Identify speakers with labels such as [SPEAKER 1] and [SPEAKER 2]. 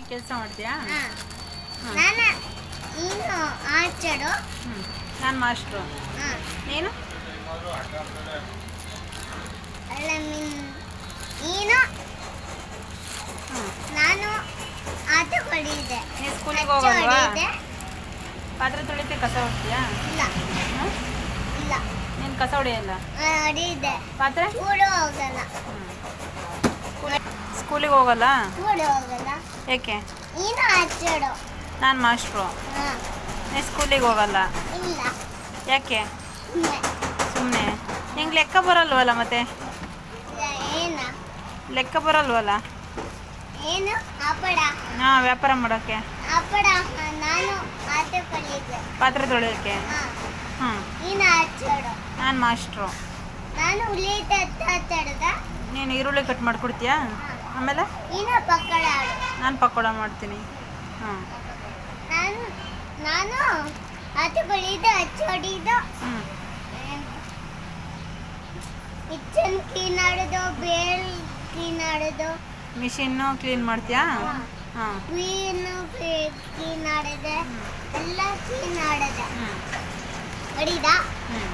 [SPEAKER 1] ಕೆಲಸ ಮಾಡ್ತೀಯಾ?
[SPEAKER 2] ನೀನು ಆಚಾಡು.
[SPEAKER 1] ನಾನು ಮಾಸ್ಟ್ರು. ನೀನು?
[SPEAKER 2] ಅಲ್ಲ ನೀನು ನಾನು ಆಟ ಹೊಡಿದೆ.
[SPEAKER 1] ನೀನು ಸ್ಕೂಲಿಗೆ ಹೋಗಲ್ವಾ? ಪಾತ್ರೆ ತೊಳಿತೆ, ಕಸ ಹೊಡ್ತೀಯಾ?
[SPEAKER 2] ಇಲ್ಲ ಇಲ್ಲ.
[SPEAKER 1] ನೀನು ಕಸ ಹೊಡೆಯಲ್ಲ?
[SPEAKER 2] ಹೊಡಿದೆ.
[SPEAKER 1] ಪಾತ್ರೆ
[SPEAKER 2] ಕೂಡ ಹೋಗಲ್ಲ.
[SPEAKER 1] ಸ್ಕೂಲಿಗೆ ಹೋಗಲ್ಲ?
[SPEAKER 2] ಕೂಡ ಹೋಗಲ್ಲ.
[SPEAKER 1] ಏಕೆ?
[SPEAKER 2] ನೀನು ಆಚಾಡು.
[SPEAKER 1] ನಾನು ಮಾಸ್ಟ್ರು. ನೀನು ಸ್ಕೂಲಿಗೆ ಹೋಗಲ್ಲ?
[SPEAKER 2] ಇಲ್ಲ.
[SPEAKER 1] ಯಾಕೆ? ಸುಮ್ಮನೆ. ನಿಂಗೆ ಲೆಕ್ಕ ಬರಲ್ವಲ್ಲ ಮತ್ತೆ?
[SPEAKER 2] ಏನ
[SPEAKER 1] ಲೆಕ್ಕ ಬರಲ್ವಲ್ಲ?
[SPEAKER 2] ಏನು ಹಪ್ಪಡ?
[SPEAKER 1] ಹಾಂ, ವ್ಯಾಪಾರ ಮಾಡೋಕ್ಕೆ.
[SPEAKER 2] ಹಪ್ಪಡ ನಾನು ಆಟ ಕಲಿತೆ.
[SPEAKER 1] ಪಾತ್ರೆ ತೊಳೆಯೋಕ್ಕೆ. ಹ್ಞೂ.
[SPEAKER 2] ನೀನು ಆಚಾಡು.
[SPEAKER 1] ನಾನು ಮಾಸ್ಟ್ರು.
[SPEAKER 2] ನಾನು ಹುಲಿ ಆಚಾಡ್ದ.
[SPEAKER 1] ನೀನು ಈರುಳ್ಳಿ ಕಟ್ ಮಾಡಿಕೊಡ್ತೀಯಾ? ಆಮೇಲೆ
[SPEAKER 2] ನೀನು ಪಕ್ಕಡ ಆಡು.
[SPEAKER 1] ನಾನು ಪಕೋಡ ಮಾಡ್ತೀನಿ. ಹಾಂ.
[SPEAKER 2] ನಾನು ನಾನು ಆಟ ಕಲಿದೆ, ಹಚ್ಚೋಡಿದ್ದು. ಕಿಚನ್ ಕ್ಲೀನ್ ಆಡೋದು, ಬೇಲ್ ಕ್ಲೀನ್ ಆಡೋದು.
[SPEAKER 1] ಮಿಷಿನ್ನು ಕ್ಲೀನ್ ಮಾಡ್ತೀಯಾ? ಹಾಂ.
[SPEAKER 2] ಕ್ಲೀನ್ ಆಡೋದೆ, ಎಲ್ಲ ಕ್ಲೀನ್ ಆಡೋದೆ.
[SPEAKER 1] ಹ್ಞೂ.
[SPEAKER 2] ಹೊಡಿದಾ?
[SPEAKER 1] ಹ್ಞೂ.